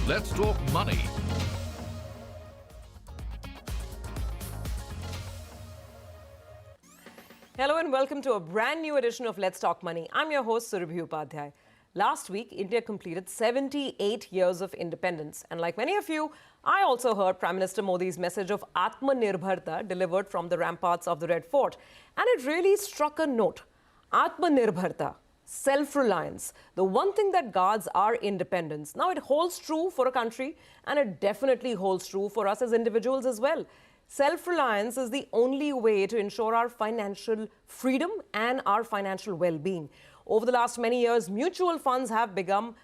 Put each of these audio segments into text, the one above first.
Let's talk money. Hello and welcome to a brand new edition of Let's Talk Money. I'm your host, Surabhi Upadhyay. Last week, India completed 78 years of independence. And like many of you, I also heard Prime Minister Modi's message of Atmanirbharta delivered from the ramparts of the Red Fort. And it really struck a note. Atmanirbharta, self-reliance, the one thing that guards our independence. Now, it holds true for a country, and it definitely holds true for us as individuals as well. Self-reliance is the only way to ensure our financial freedom and our financial well-being. Over the last many years, mutual funds have become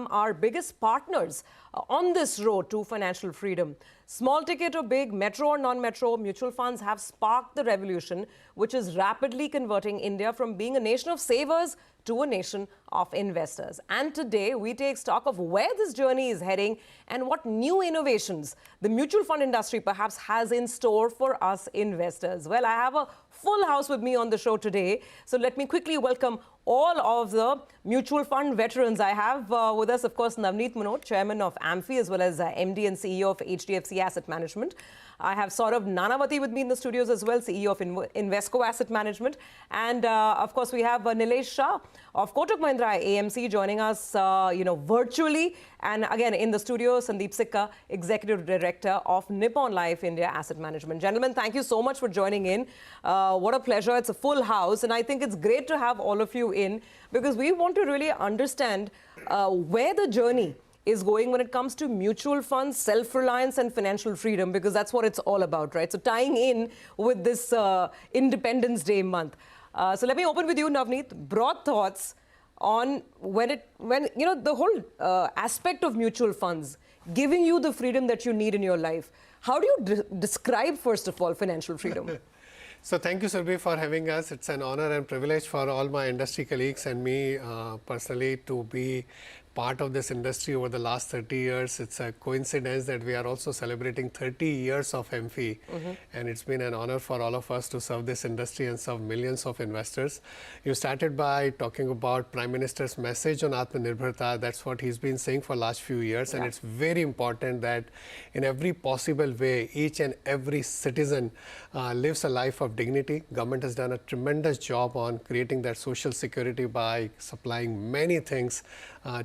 our biggest partners on this road to financial freedom. Small ticket or big, metro or non-metro, mutual funds have sparked the revolution, which is rapidly converting India from being a nation of savers to a nation of investors. And today, we take stock of where this journey is heading and what new innovations the mutual fund industry perhaps has in store for us investors. Well, I have a full house with me on the show today. So let me quickly welcome all of the mutual fund veterans. I have with us, of course, Navneet Munot, Chairman of AMFI, as well as MD and CEO of HDFC Asset Management. I have Saurabh Nanavati with me in the studios as well, CEO of Invesco Asset Management. And of course, we have Nilesh Shah of Kotak Mahindra AMC joining us, virtually. And again, in the studio, Sandeep Sikka, Executive Director of Nippon Life India Asset Management. Gentlemen, thank you so much for joining in. What a pleasure. It's a full house. And I think it's great to have all of you in because we want to really understand where the journey is going when it comes to mutual funds, self-reliance and financial freedom, because that's what it's all about, right? So tying in with this Independence Day month. So let me open with you, Navneet. Broad thoughts on when the whole aspect of mutual funds giving you the freedom that you need in your life. How do you describe, first of all, financial freedom? So thank you, Surabhi, for having us. It's an honor and privilege for all my industry colleagues and me personally to be part of this industry over the last 30 years. It's a coincidence that we are also celebrating 30 years of AMFI. And it's been an honor for all of us to serve this industry and serve millions of investors. You started by talking about Prime Minister's message on Atmanirbharta. That's what he's been saying for the last few years. Yeah. And it's very important that in every possible way, each and every citizen lives a life of dignity. Government has done a tremendous job on creating that social security by supplying many things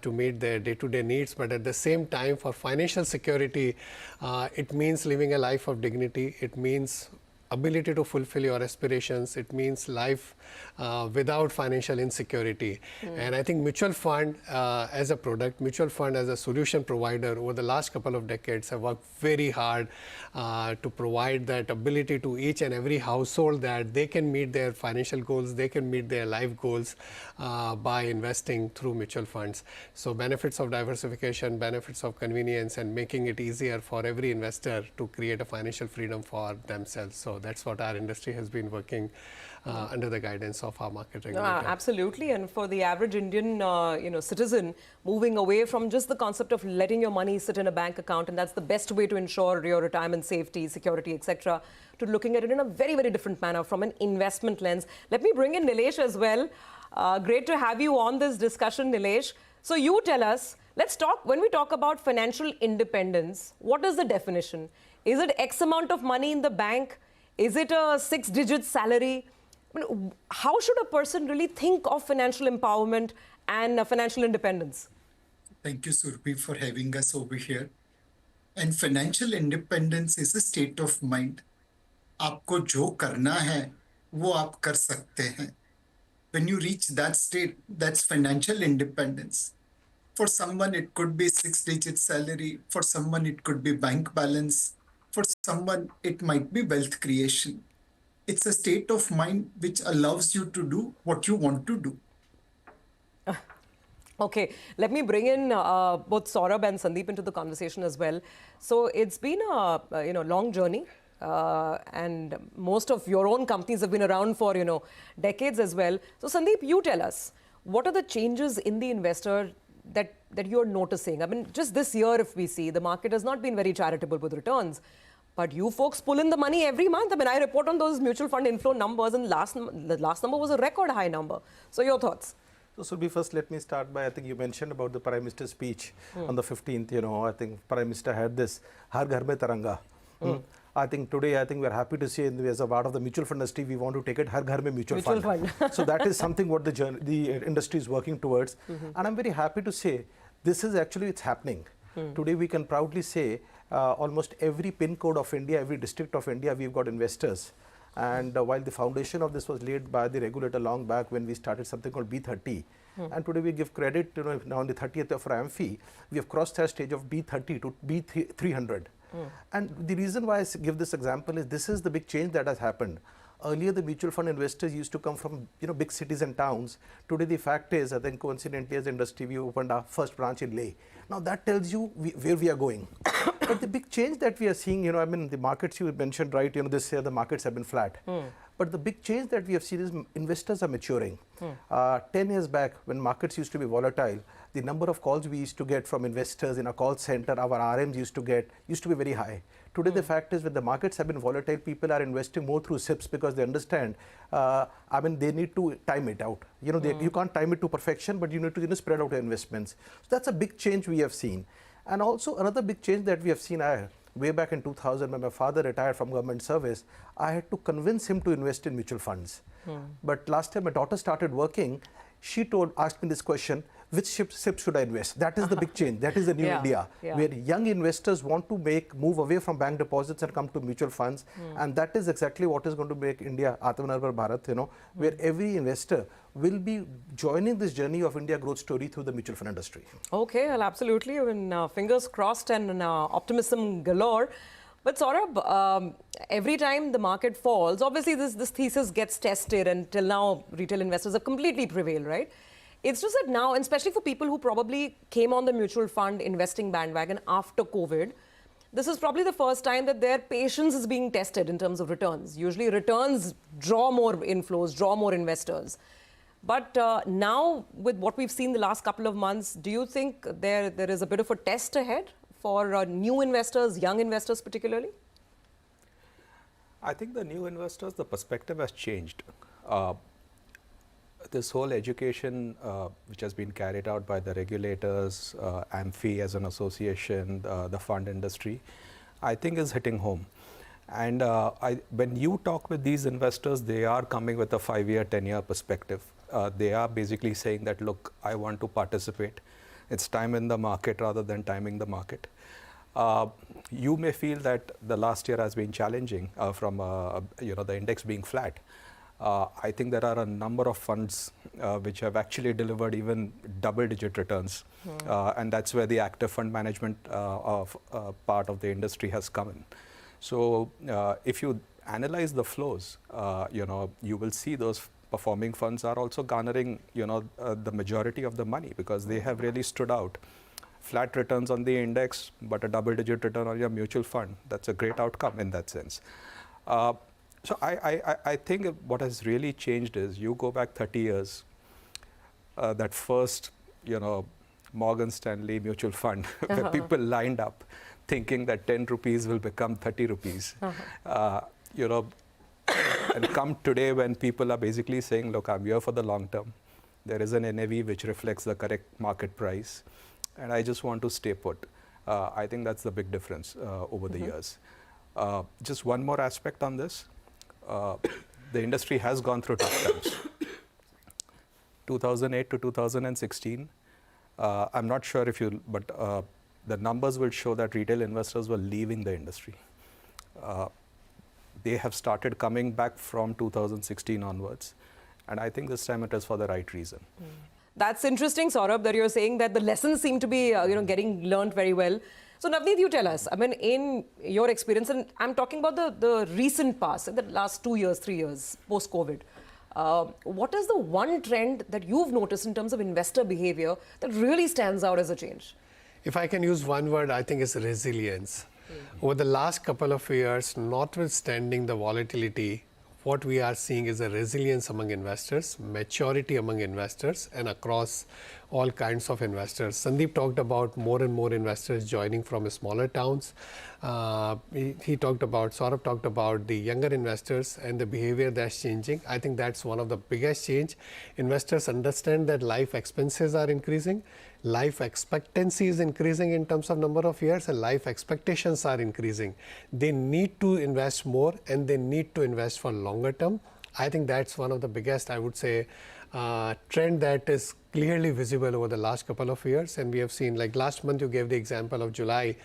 to meet their day-to-day needs, but at the same time, for financial security, it means living a life of dignity. It means ability to fulfill your aspirations. It means life without financial insecurity. And I think mutual fund as a product, mutual fund as a solution provider over the last couple of decades have worked very hard to provide that ability to each and every household that they can meet their financial goals, they can meet their life goals by investing through mutual funds. So benefits of diversification, benefits of convenience, and making it easier for every investor to create a financial freedom for themselves. So that's what our industry has been working under the guidance of our market regulator. Absolutely, and for the average Indian citizen, moving away from just the concept of letting your money sit in a bank account, and that's the best way to ensure your retirement safety, security, etc., to looking at it in a very, very different manner from an investment lens. Let me bring in Nilesh as well. Great to have you on this discussion, Nilesh. So you tell us, let's talk, when we talk about financial independence, what is the definition? Is it X amount of money in the bank? Is it a 6-digit salary? I mean, how should a person really think of financial empowerment and financial independence? Thank you, Surabhi, for having us over here. And financial independence is a state of mind. आपको जो करना है, वो आप कर सकते हैं. When you reach that state, that's financial independence. For someone, it could be 6-digit salary. For someone, it could be bank balance. For someone, it might be wealth creation. It's a state of mind which allows you to do what you want to do. Okay, let me bring in both Saurabh and Sandeep into the conversation as well. So it's been a long journey. And most of your own companies have been around for, decades as well. So Sandeep, you tell us, what are the changes in the investor that you're noticing? I mean, just this year, if we see, the market has not been very charitable with returns. But you folks pull in the money every month. I mean, I report on those mutual fund inflow numbers, and the last number was a record high number. So your thoughts? So, Surbhi, first let me start by, I think you mentioned about the Prime Minister's speech on the 15th, I think Prime Minister had this, Har Ghar Mein Taranga. I think today, we're happy to say, as a part of the mutual fund industry, we want to take it Har Ghar Mein Mutual Fund. So that is something what the industry is working towards. And I'm very happy to say, this is actually, it's happening. Today, we can proudly say, almost every pin code of India, every district of India, we've got investors. And while the foundation of this was laid by the regulator long back when we started something called B30, and today we give credit, now on the 30th of our AMFI, we have crossed that stage of B30 to B300. And the reason why I give this example is this is the big change that has happened. Earlier, the mutual fund investors used to come from big cities and towns. Today, the fact is, I think coincidentally as industry, we opened our first branch in Leh. Now, that tells you where we are going. But the big change that we are seeing, the markets you mentioned, right, this year the markets have been flat. But the big change that we have seen is investors are maturing. 10 years back, when markets used to be volatile, the number of calls we used to get from investors in a call center, our RMs used to be very high. Today, the fact is, when the markets have been volatile, people are investing more through SIPs because they understand, they need to time it out. You can't time it to perfection, but you need to spread out your investments. So that's a big change we have seen. And also another big change that we have seen, way back in 2000, when my father retired from government service, I had to convince him to invest in mutual funds. But last time my daughter started working, she asked me this question, which SIP should I invest? That is the big change. That is the new India, where young investors want to move away from bank deposits and come to mutual funds. And that is exactly what is going to make India Atmanirbhar Bharat, where every investor will be joining this journey of India growth story through the mutual fund industry. Okay, well, absolutely. Fingers crossed and optimism galore. But Saurabh, every time the market falls, obviously this thesis gets tested, and till now retail investors have completely prevailed, right? It's just that now, and especially for people who probably came on the mutual fund investing bandwagon after COVID, this is probably the first time that their patience is being tested in terms of returns. Usually returns draw more inflows, draw more investors. But now, with what we've seen the last couple of months, do you think there is a bit of a test ahead for new investors, young investors particularly? I think the new investors, the perspective has changed. This whole education which has been carried out by the regulators, AMFI as an association, the fund industry, I think is hitting home. And when you talk with these investors, they are coming with a 5-year, 10-year perspective. They are basically saying that, look, I want to participate. It's time in the market rather than timing the market. You may feel that the last year has been challenging from the index being flat. I think there are a number of funds which have actually delivered even double-digit returns, and that's where the active fund management part of the industry has come in. So if you analyze the flows, you will see those performing funds are also garnering the majority of the money because they have really stood out. Flat returns on the index, but a double-digit return on your mutual fund. That's a great outcome in that sense. So I think what has really changed is you go back 30 years, that first, Morgan Stanley mutual fund where people lined up thinking that 10 rupees will become 30 rupees. And come today when people are basically saying, look, I'm here for the long term. There is an NAV which reflects the correct market price. And I just want to stay put. I think that's the big difference over the years. Just one more aspect on this. The industry has gone through tough times. 2008 to 2016, I'm not sure if you, but the numbers will show that retail investors were leaving the industry. They have started coming back from 2016 onwards. And I think this time it is for the right reason. That's interesting, Saurabh, that you're saying that the lessons seem to be getting learned very well. So Navneet, you tell us, I mean, in your experience, and I'm talking about the recent past, the last 2 years, 3 years, post-COVID, what is the one trend that you've noticed in terms of investor behavior that really stands out as a change? If I can use one word, I think it's resilience. Over the last couple of years, notwithstanding the volatility, what we are seeing is a resilience among investors, maturity among investors, and across all kinds of investors. Sandeep talked about more and more investors joining from smaller towns. Saurabh talked about the younger investors and the behavior that's changing. I think that's one of the biggest change. Investors understand that life expenses are increasing, life expectancy is increasing in terms of number of years, and life expectations are increasing. They need to invest more and they need to invest for longer term. I think that's one of the biggest, I would say, trend that is clearly visible over the last couple of years. And we have seen, like last month, you gave the example of July,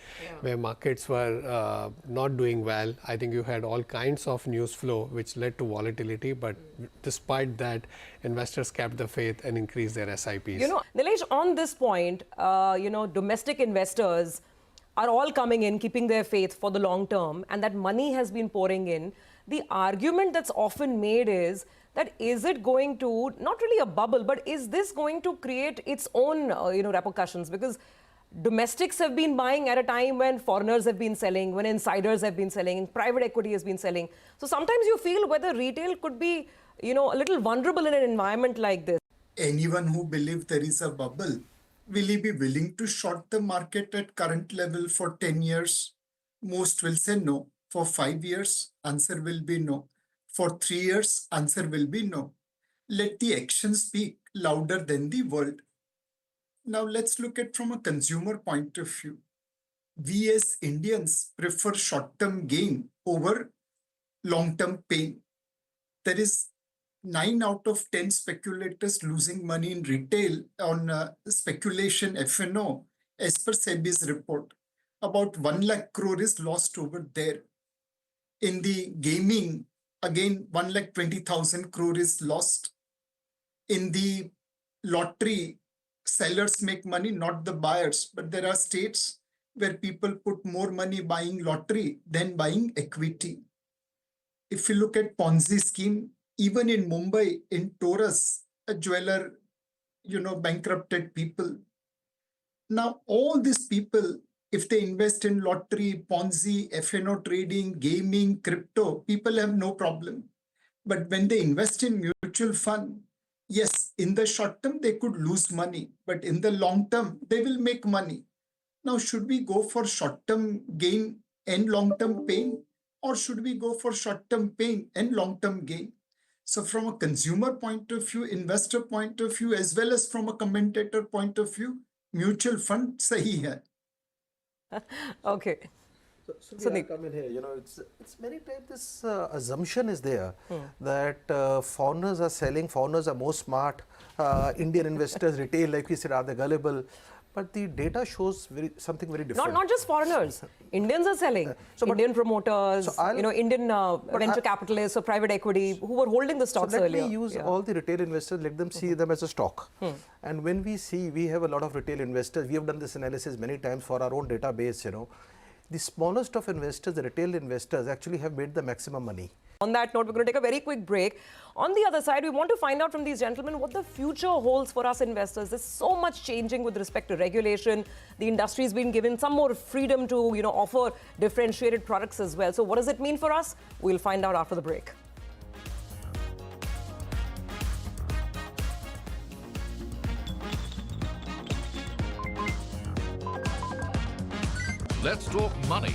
where markets were not doing well. I think you had all kinds of news flow, which led to volatility. But despite that, investors kept the faith and increased their SIPs. You know, Nilesh, on this point, domestic investors are all coming in, keeping their faith for the long term, and that money has been pouring in. The argument that's often made is that is it going to, not really a bubble, but is this going to create its own repercussions? Because domestics have been buying at a time when foreigners have been selling, when insiders have been selling, private equity has been selling. So sometimes you feel whether retail could be a little vulnerable in an environment like this. Anyone who believes there is a bubble, will he be willing to short the market at current level for 10 years? Most will say no. For 5 years, answer will be no. For 3 years, answer will be no. Let the action speak louder than the word. Now let's look at from a consumer point of view. We as Indians prefer short-term gain over long-term pain. There is 9 out of 10 speculators losing money in retail on speculation F&O as per SEBI's report. About 1 lakh crore is lost over there. In the gaming, again, 1,20,000 crore is lost. In the lottery, sellers make money, not the buyers. But there are states where people put more money buying lottery than buying equity. If you look at Ponzi scheme, even in Mumbai, in Taurus, a jeweler, bankrupted people. Now, all these people, if they invest in lottery, Ponzi, F&O trading, gaming, crypto, people have no problem. But when they invest in mutual fund, yes, in the short term, they could lose money. But in the long term, they will make money. Now, should we go for short-term gain and long-term pain? Or should we go for short-term pain and long-term gain? So from a consumer point of view, investor point of view, as well as from a commentator point of view, mutual fund sahi hai. Okay. So I come in here, it's many times this assumption is there that foreigners are selling, foreigners are more smart, Indian investors, retail, like we said, are they gullible? But the data shows something very different. Not just foreigners. Indians are selling. Indian promoters, Indian venture capitalists or private equity who were holding the stocks earlier. Let me use all the retail investors, let them see them as a stock. And when we have a lot of retail investors, we have done this analysis many times for our own database, the smallest of investors, the retail investors, actually have made the maximum money. On that note, we're going to take a very quick break. On the other side, we want to find out from these gentlemen what the future holds for us investors. There's so much changing with respect to regulation. The industry's been given some more freedom to, offer differentiated products as well. So what does it mean for us? We'll find out after the break. Let's talk money